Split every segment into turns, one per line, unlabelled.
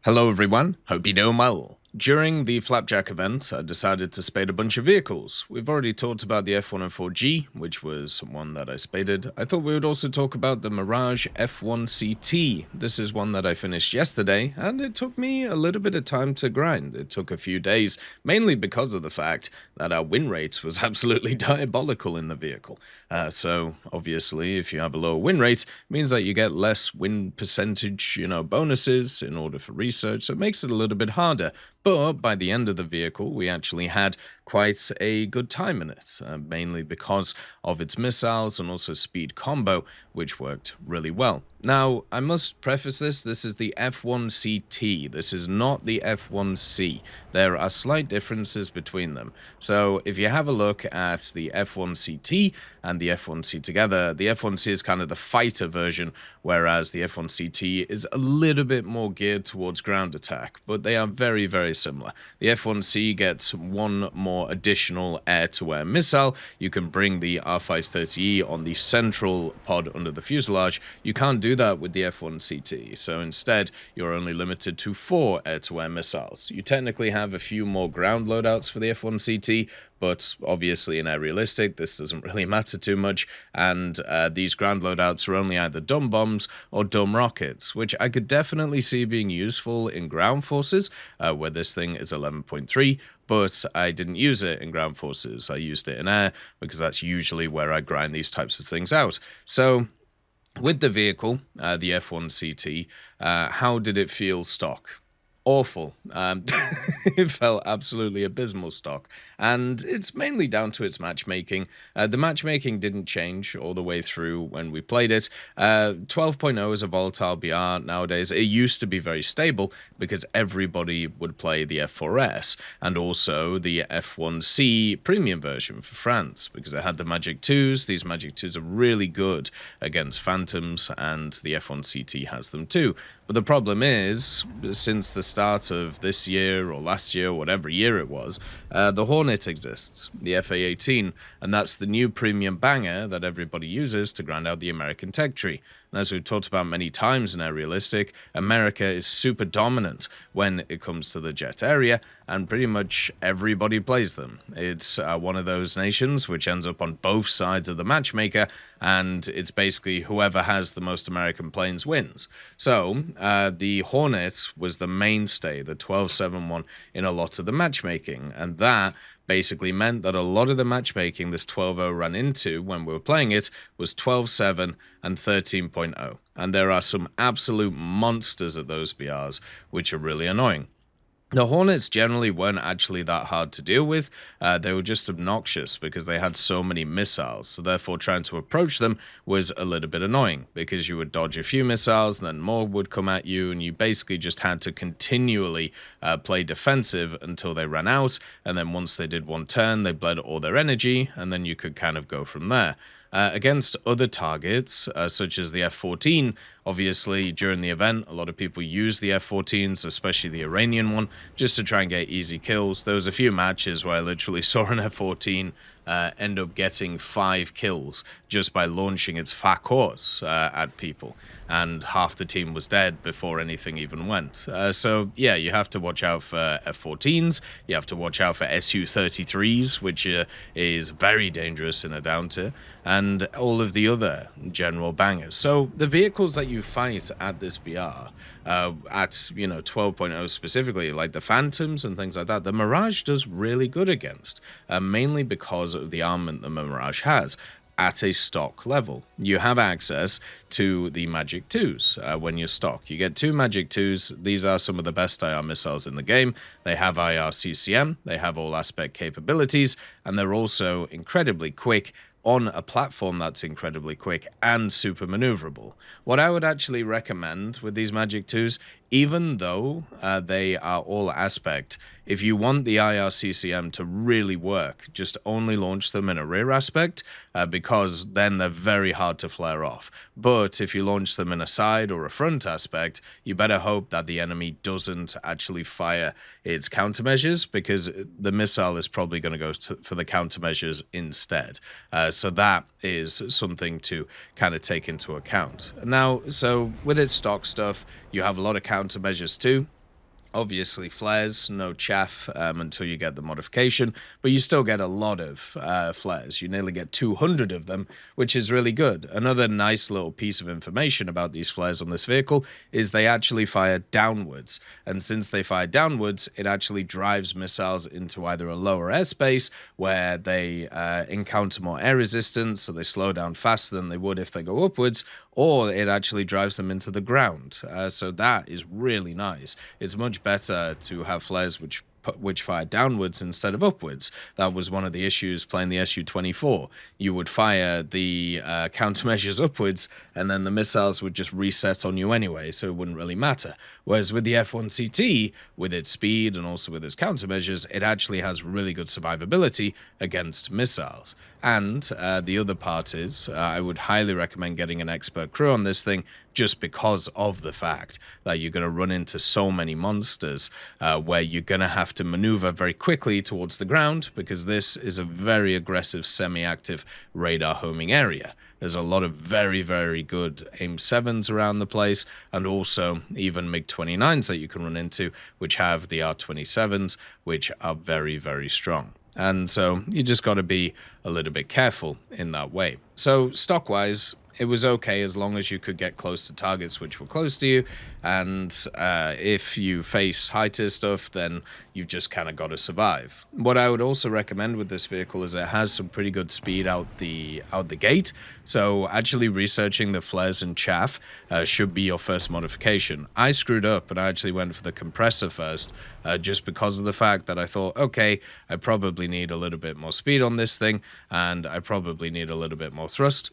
Hello everyone, hope you're doing well. During the Flapjack event, I decided to spade a bunch of vehicles. We've already talked about the F104G, which was one that I spaded. I thought we would also talk about the Mirage F1CT. This is one that I finished yesterday, and it took me a little bit of time to grind. It took a few days, mainly because of the fact that our win rate was absolutely diabolical in the vehicle. So obviously, if you have a lower win rate, it means that you get less win percentage, bonuses in order for research, so it makes it a little bit harder. But by the end of the vehicle, we actually had quite a good time in it, mainly because of its missiles and also speed combo, which worked really well. Now, I must preface this is the F1CT, this is not the F1C. There are slight differences between them. So if you have a look at the F1CT and the F1C together, the F1C is kind of the fighter version, whereas the F1CT is a little bit more geared towards ground attack, but they are very, very similar. The F1C gets one more additional air-to-air missile. You can bring the R530E on the central pod under the fuselage. You can't do that with the F1CT, so instead you're only limited to 4 air-to-air missiles. You technically have a few more ground loadouts for the F1CT, but obviously in air realistic, this doesn't really matter too much, and these ground loadouts are only either dumb bombs or dumb rockets, which I could definitely see being useful in ground forces, where this thing is 11.3, but I didn't use it in ground forces. I used it in air, because that's usually where I grind these types of things out. So with the vehicle, the F1CT, how did it feel stock? Awful. It felt absolutely abysmal stock, and it's mainly down to its matchmaking. The matchmaking didn't change all the way through when we played it. 12.0 is a volatile BR nowadays. It used to be very stable because everybody would play the F4S and also the F1C premium version for France because it had the Magic 2s. These Magic 2s are really good against Phantoms, and the F1CT has them too. But the problem is, since the start of this year or last year, whatever year it was, the Hornet exists, the FA-18, and that's the new premium banger that everybody uses to grind out the American tech tree. And as we've talked about many times in Air Realistic, America is super dominant when it comes to the jet area, and pretty much everybody plays them. It's one of those nations which ends up on both sides of the matchmaker, and it's basically whoever has the most American planes wins. So the Hornet was the mainstay, the 12.7.1 in a lot of the matchmaking, and that basically meant that a lot of the matchmaking this 12.0 ran into when we were playing it was 12.7 and 13.0. And there are some absolute monsters at those BRs, which are really annoying. The Hornets generally weren't actually that hard to deal with. They were just obnoxious because they had so many missiles, so therefore trying to approach them was a little bit annoying because you would dodge a few missiles and then more would come at you, and you basically just had to continually play defensive until they ran out, and then once they did one turn, they bled all their energy, and then you could kind of go from there. Against other targets, such as the F-14, obviously during the event, a lot of people use the F-14s, especially the Iranian one, just to try and get easy kills. There was a few matches where I literally saw an F-14 end up getting 5 kills just by launching its fat horse at people, and half the team was dead before anything even went. So yeah, you have to watch out for F-14s, you have to watch out for Su-33s, which is very dangerous in a down tier, and all of the other general bangers. So the vehicles that you fight at this BR, at 12.0 specifically, like the Phantoms and things like that, the Mirage does really good against, mainly because of the armament the Mirage has. At a stock level, you have access to the Magic 2s when you're stock. You get 2 Magic 2s. These are some of the best IR missiles in the game. They have IR CCM, they have all aspect capabilities, and they're also incredibly quick on a platform that's incredibly quick and super maneuverable. What I would actually recommend with these Magic 2s, even though they are all aspect, if you want the IRCCM to really work, just only launch them in a rear aspect, because then they're very hard to flare off. But if you launch them in a side or a front aspect, you better hope that the enemy doesn't actually fire its countermeasures, because the missile is probably going to go for the countermeasures instead. So that is something to kind of take into account. Now, so with its stock stuff, you have a lot of countermeasures too. Obviously, flares, no chaff until you get the modification, but you still get a lot of flares. You nearly get 200 of them, which is really good. Another nice little piece of information about these flares on this vehicle is they actually fire downwards. And since they fire downwards, it actually drives missiles into either a lower airspace where they encounter more air resistance, so they slow down faster than they would if they go upwards, or it actually drives them into the ground. So that is really nice. It's much better to have flares which fire downwards instead of upwards. That was one of the issues playing the Su-24. You would fire the countermeasures upwards, and then the missiles would just reset on you anyway, so it wouldn't really matter. Whereas with the F1CT, with its speed and also with its countermeasures, it actually has really good survivability against missiles. And the other part is, I would highly recommend getting an expert crew on this thing just because of the fact that you're going to run into so many monsters where you're going to have to maneuver very quickly towards the ground, because this is a very aggressive semi-active radar homing area. There's a lot of very, very good AIM-7s around the place, and also even MiG-29s that you can run into, which have the R-27s, which are very, very strong. And so you just got to be a little bit careful in that way. So stock-wise, it was okay as long as you could get close to targets which were close to you. And if you face high-tier stuff, then you've just kind of got to survive. What I would also recommend with this vehicle is it has some pretty good speed out the gate. So actually researching the flares and chaff should be your first modification. I screwed up and I actually went for the compressor first, just because of the fact that I thought, okay, I probably need a little bit more speed on this thing, and I probably need a little bit more thrust.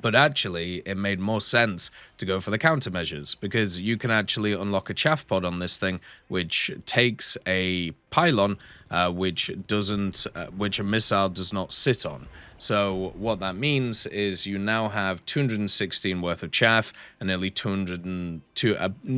But actually, it made more sense to go for the countermeasures, because you can actually unlock a chaff pod on this thing, which takes a pylon which a missile does not sit on. So what that means is you now have 216 worth of chaff and nearly 202,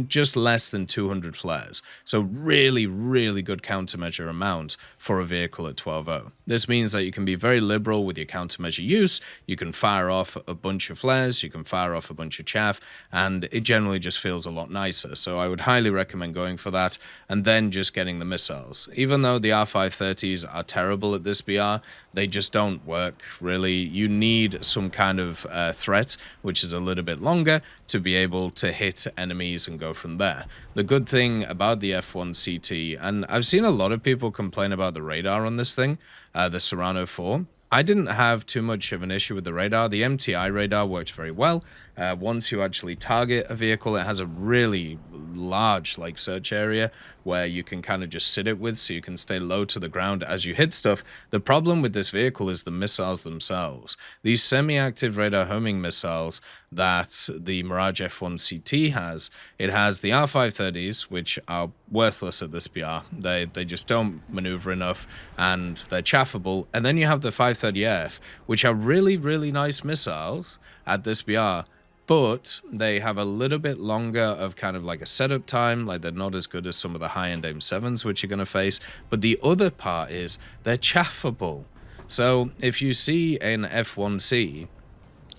just less than 200 flares. So really, really good countermeasure amount for a vehicle at 12.0. This means that you can be very liberal with your countermeasure use. You can fire off a bunch of flares, you can fire off a bunch of chaff, and it generally just feels a lot nicer. So I would highly recommend going for that, and then just getting the missiles. Even though the R530s are terrible at this BR, they just don't work, really. You need some kind of threat, which is a little bit longer, to be able to hit enemies and go from there. The good thing about the F1CT, and I've seen a lot of people complain about the radar on this thing, the Serrano 4. I didn't have too much of an issue with the radar. The MTI radar worked very well. Once you actually target a vehicle, it has a really large search area where you can kind of just sit it with, so you can stay low to the ground as you hit stuff. The problem with this vehicle is the missiles themselves. These semi-active radar homing missiles that the Mirage F1CT has, it has the R530s, which are worthless at this BR. They just don't maneuver enough, and they're chaffable. And then you have the 530F, which are really, really nice missiles at this BR, but they have a little bit longer of kind of a setup time. They're not as good as some of the high-end AIM-7s which you're going to face. But the other part is they're chaffable. So if you see an F1C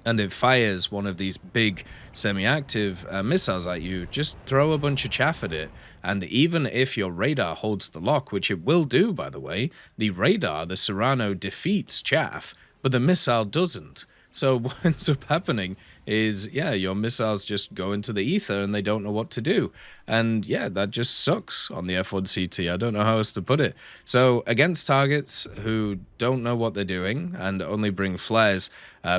and it fires one of these big semi-active missiles at you, just throw a bunch of chaff at it. And even if your radar holds the lock, which it will do, by the way, the radar, the Serrano, defeats chaff, but the missile doesn't. So what ends up happening is, your missiles just go into the ether and they don't know what to do. And that just sucks on the F1CT. I don't know how else to put it. So against targets who don't know what they're doing and only bring flares,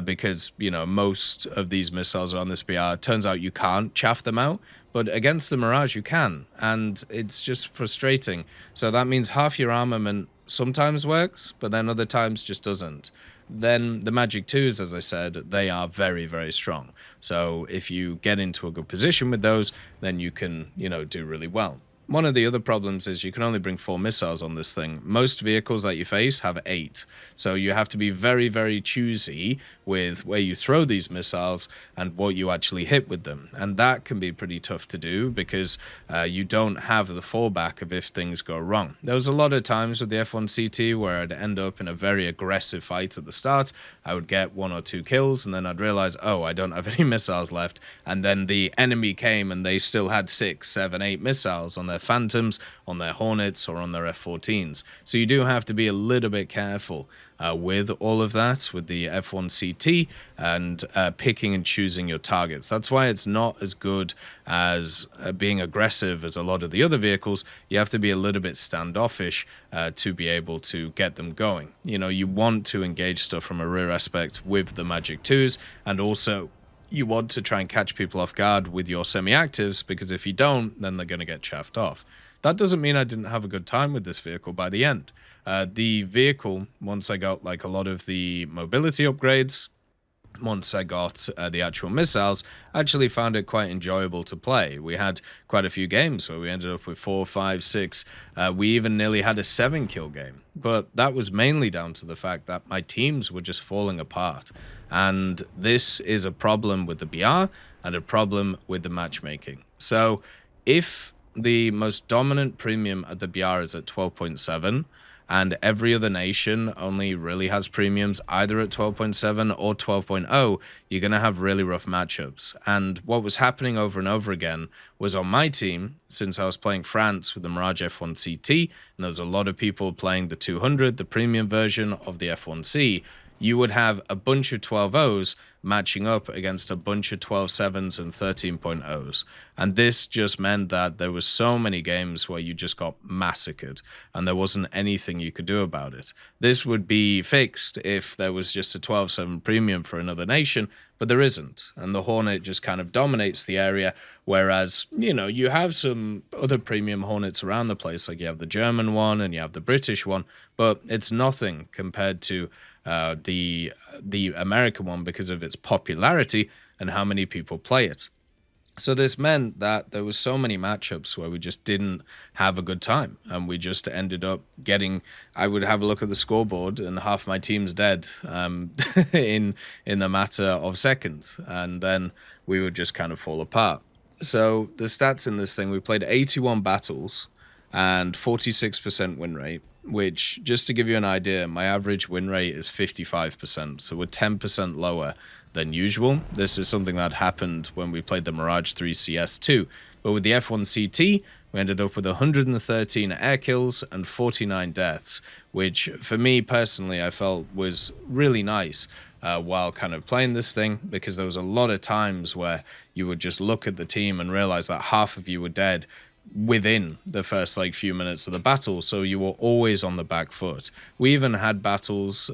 because, most of these missiles are on this BR, turns out you can't chaff them out. But against the Mirage, you can. And it's just frustrating. So that means half your armament sometimes works, but then other times just doesn't. Then the Magic 2s, as I said, they are very, very strong. So if you get into a good position with those, then you can, do really well. One of the other problems is you can only bring 4 missiles on this thing. Most vehicles that you face have 8. So you have to be very, very choosy with where you throw these missiles and what you actually hit with them. And that can be pretty tough to do because you don't have the fallback of if things go wrong. There was a lot of times with the F1CT where I'd end up in a very aggressive fight at the start. I would get 1 or 2 kills and then I'd realize, oh, I don't have any missiles left. And then the enemy came and they still had 6, 7, 8 missiles on their their Phantoms, on their Hornets, or on their F-14s. So you do have to be a little bit careful with all of that, with the F1CT, and picking and choosing your targets. That's why it's not as good as being aggressive as a lot of the other vehicles. You have to be a little bit standoffish to be able to get them going. You know, you want to engage stuff from a rear aspect with the Magic 2s, and also you want to try and catch people off guard with your semi-actives, because if you don't, then they're going to get chaffed off. That doesn't mean I didn't have a good time with this vehicle by the end. The vehicle, once I got like a lot of the mobility upgrades, once I got the actual missiles, I actually found it quite enjoyable to play. We had quite a few games where we ended up with 4, 5, 6. We even nearly had a 7-kill game. But that was mainly down to the fact that my teams were just falling apart. And this is a problem with the BR and a problem with the matchmaking. So if the most dominant premium at the BR is at 12.7, and every other nation only really has premiums either at 12.7 or 12.0, you're going to have really rough matchups. And what was happening over and over again was on my team, since I was playing France with the Mirage F1CT, and there was a lot of people playing the 200, the premium version of the F1C, you would have a bunch of 12.0s matching up against a bunch of 12.7s and 13.0s. And this just meant that there was so many games where you just got massacred and there wasn't anything you could do about it. This would be fixed if there was just a 12.7 premium for another nation, but there isn't. And the Hornet just kind of dominates the area, whereas, you know, you have some other premium Hornets around the place, like you have the German one and you have the British one, but it's nothing compared to the American one because of its popularity and how many people play it. So this meant that there was so many matchups where we just didn't have a good time, and we just ended up getting, I would have a look at the scoreboard and half my team's dead in the matter of seconds, and then we would just kind of fall apart. So the stats in this thing, we played 81 battles and 46% win rate, which, just to give you an idea, my average win rate is 55%, so we're 10% lower than usual. This is something that happened when we played the Mirage 3 CS2, but with the F1CT, we ended up with 113 air kills and 49 deaths, which for me personally I felt was really nice while kind of playing this thing, because there was a lot of times where you would just look at the team and realize that half of you were dead within the first like few minutes of the battle, so you were always on the back foot. We even had battles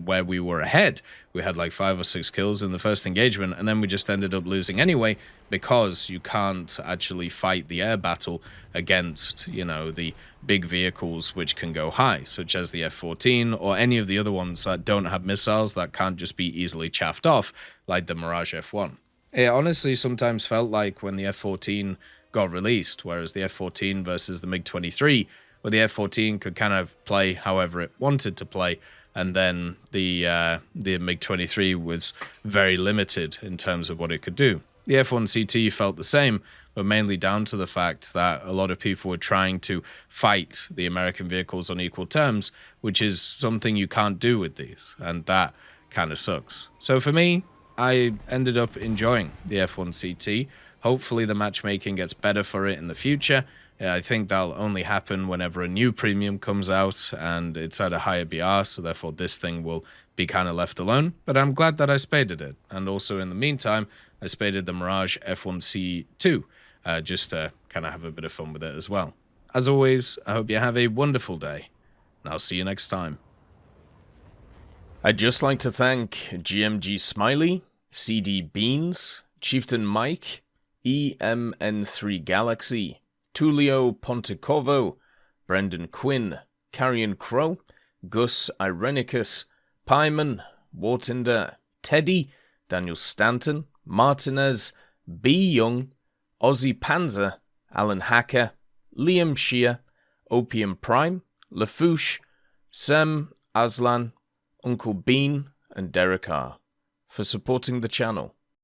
where we were ahead. We had like 5 or 6 kills in the first engagement, and then we just ended up losing anyway, because you can't actually fight the air battle against, you know, the big vehicles which can go high, such as the F-14 or any of the other ones that don't have missiles that can't just be easily chaffed off, like the Mirage F1. It honestly sometimes felt like when the F-14 got released, whereas the F-14 versus the MiG-23, where the F-14 could kind of play however it wanted to play, and then the MiG-23 was very limited in terms of what it could do. The F1CT felt the same, but mainly down to the fact that a lot of people were trying to fight the American vehicles on equal terms, which is something you can't do with these, and that kind of sucks. So for me, I ended up enjoying the F1CT. Hopefully the matchmaking gets better for it in the future. I think that'll only happen whenever a new premium comes out and it's at a higher BR, so therefore this thing will be kind of left alone. But I'm glad that I spaded it. And also in the meantime, I spaded the Mirage F1C2, just to kind of have a bit of fun with it as well. As always, I hope you have a wonderful day, and I'll see you next time. I'd just like to thank GMG Smiley, CD Beans, Chieftain Mike, EMN3 Galaxy, Tulio Pontecovo, Brendan Quinn, Carrion Crow, Gus Irenicus, Pyman, Wartinder, Teddy, Daniel Stanton, Martinez, B. Young, Ozzy Panzer, Alan Hacker, Liam Shear, Opium Prime, Lafouche, Sem, Aslan, Uncle Bean, and Derek R. for supporting the channel.